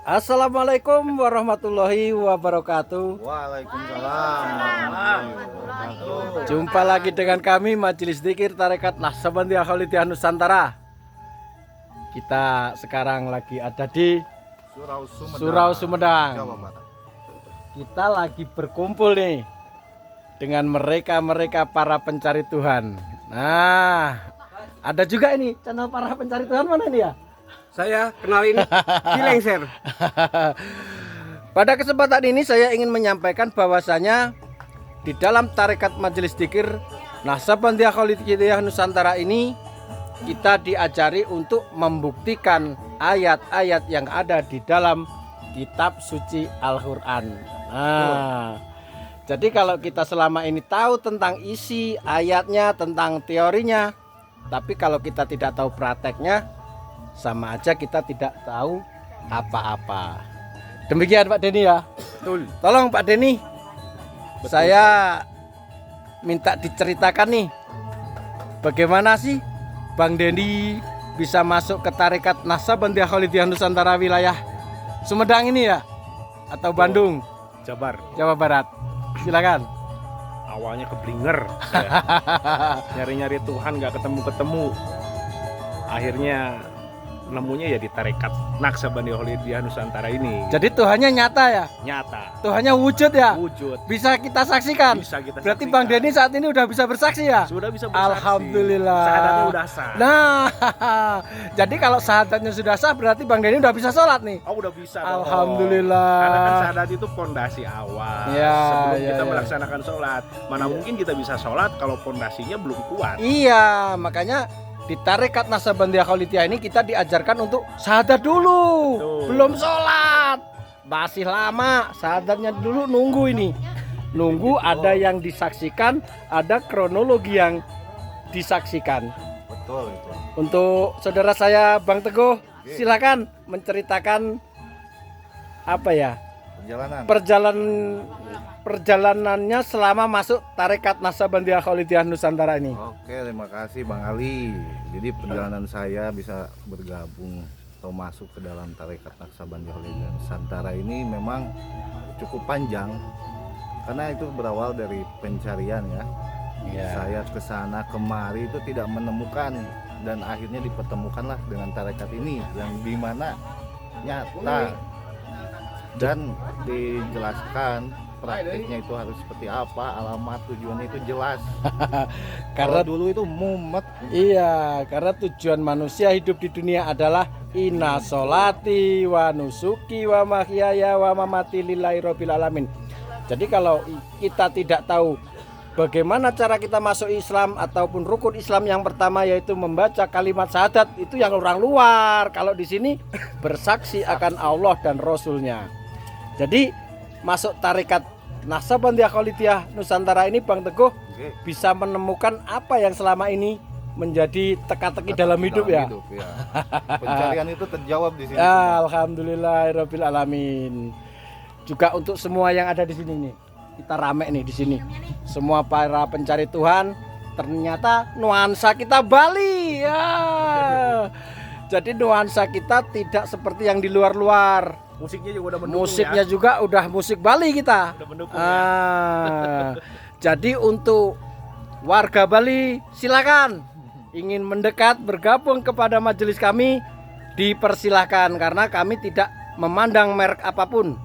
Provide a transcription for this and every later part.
Assalamualaikum warahmatullahi wabarakatuh. Waalaikumsalam warahmatullahi wabarakatuh. Jumpa lagi dengan kami Majelis Dzikir Tarekat Naqsabandiyah Khalidiyah Nusantara. Kita sekarang lagi ada di Surau Sumedang. Jawa Barat. Kita lagi berkumpul nih dengan mereka para pencari Tuhan. Nah, ada juga ini channel para pencari Tuhan, mana ini ya? Saya kenalin Kilengser. Pada kesempatan ini saya ingin menyampaikan bahwasanya di dalam tarekat Majelis Dzikir Naqsabandiyah Khalidiyah Nusantara ini kita diajari untuk membuktikan ayat-ayat yang ada di dalam kitab suci Al-Qur'an. Nah, jadi kalau kita selama ini tahu tentang isi ayatnya, tentang teorinya, tapi kalau kita tidak tahu prakteknya, sama aja kita tidak tahu apa-apa. Demikian Pak Denny ya. Betul. Tolong Pak Denny, saya minta diceritakan nih, bagaimana sih Bang Denny bisa masuk ke tarekat Naqsabandiyah Khalidiyah Nusantara wilayah Sumedang ini ya, atau Bandung, Jabar. Jawa Barat. Silakan. Awalnya keblinger. Nyari-nyari Tuhan nggak ketemu-ketemu. Akhirnya nemunya ya di tarekat Naqsabandiyah Khalidiyah Nusantara ini. Jadi Tuhannya nyata ya, Nyata. Tuhannya wujud ya, Wujud. bisa kita saksikan. Bisa kita Berarti saksikan. Bang Denny saat ini udah bisa bersaksi ya. Sudah bisa bersaksi. Alhamdulillah. Syahadatnya udah sah. Nah, jadi kalau syahadatnya sudah sah, berarti Bang Denny udah bisa sholat nih. Oh, udah bisa dong. Alhamdulillah. Karena kan syahadat itu pondasi awal. Ya, Sebelum ya, kita ya. melaksanakan sholat. Mana mungkin kita bisa sholat kalau pondasinya belum kuat. Iya, makanya di tarekat Naqsabandiyah Khalidiyah ini kita diajarkan untuk syahadat dulu. Betul. Belum sholat, masih lama. Syahadatnya dulu nunggu ini. Nunggu ada yang disaksikan, ada kronologi yang disaksikan. Betul itu. Untuk saudara saya Bang Teguh, silakan menceritakan apa ya? Perjalanannya selama masuk tarekat Naqsabandiyah Khalidiyah Nusantara ini. Oke, terima kasih Bang Ali. Jadi perjalanan saya bisa bergabung atau masuk ke dalam tarekat Naqsabandiyah Khalidiyah Nusantara ini memang cukup panjang. Karena itu berawal dari pencarian ya. Ya. Saya ke sana kemari itu tidak menemukan, dan akhirnya dipertemukanlah dengan tarekat ini yang dimana nyata dan dijelaskan praktiknya itu harus seperti apa, alamat tujuannya itu jelas. Karena Kalau dulu itu mumet. iya, karena tujuan manusia hidup di dunia adalah inna sholati wa nusuki wa mahyaya wa mamati lillahi rabbil alamin. Jadi kalau kita tidak tahu bagaimana cara kita masuk Islam ataupun rukun Islam yang pertama yaitu membaca kalimat syahadat, itu yang orang luar. Kalau di sini bersaksi akan Allah dan Rasulnya. Jadi masuk tarekat Naqsabandiyah Khalidiyah Nusantara ini Bang Teguh bisa menemukan apa yang selama ini menjadi teka-teki dalam hidup ya. Pencarian itu terjawab di sini. Alhamdulillahirabbil alamin. Juga untuk semua yang ada di sini nih. Kita rame nih di sini. Semua para pencari Tuhan, ternyata nuansa kita Bali ya. Jadi nuansa kita tidak seperti yang di luar-luar. Musiknya juga udah mendukung. Musiknya ya. juga udah musik Bali kita. Udah mendukung ya. Jadi untuk warga Bali silakan ingin mendekat bergabung kepada majelis kami, dipersilahkan karena kami tidak memandang merek apapun.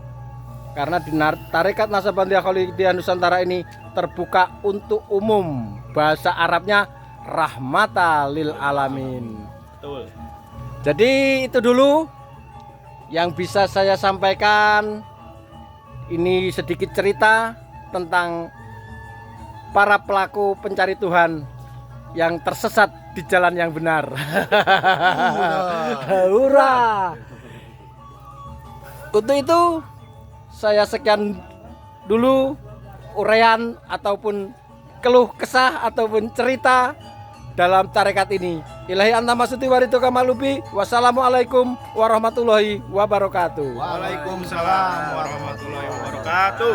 Karena di tarekat Naqsabandiyah Khalidiyah Nusantara ini terbuka untuk umum. Bahasa Arabnya rahmata lil alamin. Betul. Jadi itu dulu yang bisa saya sampaikan. Ini sedikit cerita tentang para pelaku pencari Tuhan yang tersesat di jalan yang benar. Hurra. Untuk itu saya sekian dulu uraian ataupun keluh kesah ataupun cerita dalam tarekat ini. Ilahi anta masuti warito kamalubi. Wassalamualaikum warahmatullahi wabarakatuh. Waalaikumsalam warahmatullahi wabarakatuh.